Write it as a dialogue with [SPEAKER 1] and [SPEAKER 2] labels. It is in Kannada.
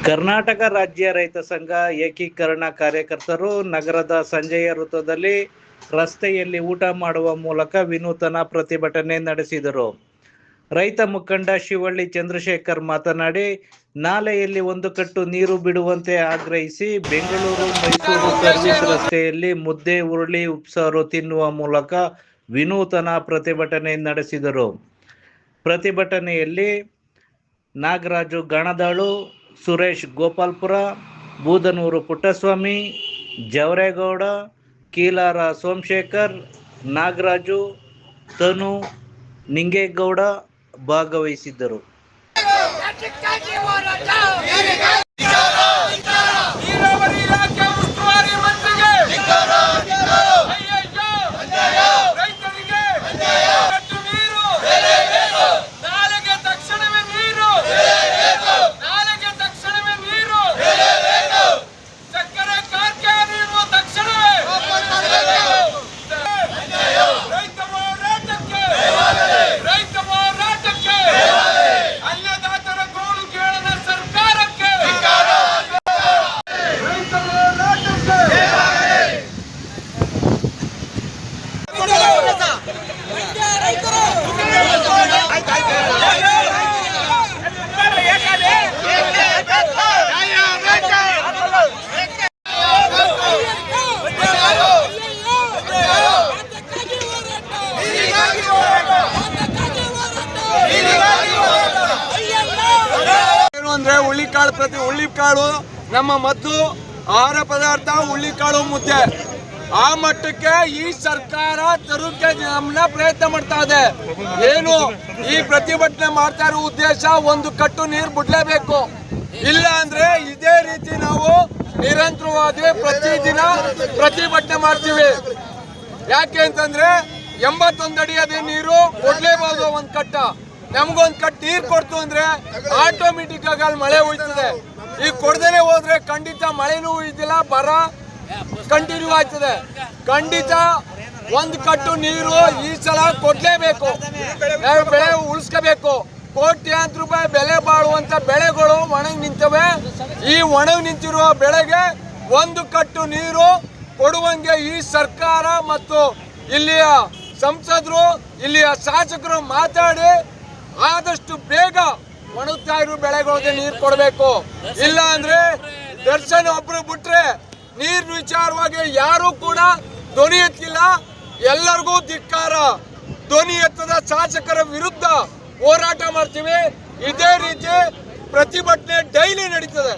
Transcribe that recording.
[SPEAKER 1] ಕರ್ನಾಟಕ ರಾಜ್ಯ ರೈತ ಸಂಘ ಏಕೀಕರಣ ಕಾರ್ಯಕರ್ತರು ನಗರದ ಸಂಜೆಯ ವೃತ್ತದಲ್ಲಿ ರಸ್ತೆಯಲ್ಲಿ ಊಟ ಮಾಡುವ ಮೂಲಕ ವಿನೂತನ ಪ್ರತಿಭಟನೆ ನಡೆಸಿದರು. ರೈತ ಮುಖಂಡ ಶಿವಳ್ಳಿ ಚಂದ್ರಶೇಖರ್ ಮಾತನಾಡಿ, ನಾಲೆಯಲ್ಲಿ ಒಂದು ಕಟ್ಟು ನೀರು ಬಿಡುವಂತೆ ಆಗ್ರಹಿಸಿ ಬೆಂಗಳೂರು ಮೈಸೂರು ಸರ್ವಿಸ್ ರಸ್ತೆಯಲ್ಲಿ ಮುದ್ದೆ, ಉರುಳಿ, ಉಪ್ಸಾರು ತಿನ್ನುವ ಮೂಲಕ ವಿನೂತನ ಪ್ರತಿಭಟನೆ ನಡೆಸಿದರು. ಪ್ರತಿಭಟನೆಯಲ್ಲಿ ನಾಗರಾಜು ಗಾಣದಾಳು, ಸುರೇಶ್ ಗೋಪಾಲ್ಪುರ, ಬೂದನೂರು ಪುಟ್ಟಸ್ವಾಮಿ, ಜವರೇಗೌಡ, ಕೀಲಾರ ಸೋಮಶೇಖರ್, ನಾಗರಾಜು, ತನು, ನಿಂಗೇಗೌಡ ಭಾಗವಹಿಸಿದ್ದರು.
[SPEAKER 2] ಅಂದ್ರೆ ಹುಳ್ಳಿಕಾಳು ನಮ್ಮ ಮದ್ದು ಆಹಾರ ಪದಾರ್ಥ ಹುಳ್ಳಿಕಾಳು ಮುದ್ದೆ ಆ ಮಟ್ಟಕ್ಕೆ ಈ ಸರ್ಕಾರ ತರೋಕೆ ನಮ್ಮನ್ನ ಪ್ರಯತ್ನ ಮಾಡ್ತಾ ಇದೆ. ಏನು ಈ ಪ್ರತಿಭಟನೆ ಮಾಡ್ತಾ ಇರೋ ಉದ್ದೇಶ, ಒಂದು ಕಟ್ಟು ನೀರು ಬಿಡ್ಲೇಬೇಕು, ಇಲ್ಲ ಅಂದ್ರೆ ಇದೇ ರೀತಿ ನಾವು ನಿರಂತರವಾಗಿ ಪ್ರತಿದಿನ ಪ್ರತಿಭಟನೆ ಮಾಡ್ತೀವಿ. ಯಾಕೆ ಅಂತಂದ್ರೆ 81 ಅಡಿ ಅದೇ ನೀರು ಕೊಡ್ಲೇಬಹುದು. ಒಂದ್ ಕಟ್ಟ ನಮ್ಗೊಂದ್ ಕಟ್ ನೀರ್ ಕೊಡ್ತು ಅಂದ್ರೆ ಆಟೋಮೆಟಿಕ್ ಆಗಿ ಅಲ್ಲಿ ಮಳೆ ಹೋಯ್ತದೆ. ಈಗ ಕೊಡ್ದೇನೆ ಹೋದ್ರೆ ಖಂಡಿತ ಮಳೆನೂ ಹೋಯ್ತಿಲ್ಲ, ಬರ ಕಂಟಿನ್ಯೂ ಆಗ್ತದೆ. ಖಂಡಿತ ಒಂದ್ ಕಟ್ಟು ನೀರು ಈ ಸಲ ಕೊಡ್ಲೇಬೇಕು. ನಾವು ಬೆಳೆ ಉಳಿಸ್ಕೋಬೇಕು. ಕೋಟ್ಯಾಂತರ ರೂಪಾಯಿ ಬೆಲೆ ಬಾಳುವಂತ ಬೆಳೆಗಳು ಒಣಗಿ ನಿಂತವೆ. ಈ ಒಣಗಿ ನಿಂತಿರುವ ಬೆಳೆಗೆ ಒಂದು ಕಟ್ಟು ನೀರು ಕೊಡುವಂಗೆ ಈ ಸರ್ಕಾರ ಮತ್ತು ಇಲ್ಲಿಯ ಸಂಸದರು, ಇಲ್ಲಿಯ ಶಾಸಕರು ಮಾತಾಡಿ ಆದಷ್ಟು ಬೇಗ ಒಣಗ್ತಾ ಇರೋ ಬೆಳೆಗಳಿಗೆ ನೀರು ಕೊಡಬೇಕು. ಇಲ್ಲ ಅಂದ್ರೆ ದರ್ಶನ್ ಒಬ್ರು ಬಿಟ್ರೆ ನೀರ್ ವಿಚಾರವಾಗಿ ಯಾರು ಕೂಡ ಧ್ವನಿ ಎತ್ತಿಲ್ಲ. ಎಲ್ಲರಿಗೂ ಧಿಕ್ಕಾರ. ಧ್ವನಿ ಎತ್ತದ ಶಾಸಕರ ವಿರುದ್ಧ ಹೋರಾಟ ಮಾಡ್ತೀವಿ. ಇದೇ ರೀತಿ ಪ್ರತಿಭಟನೆ ಡೈಲಿ ನಡೀತದೆ.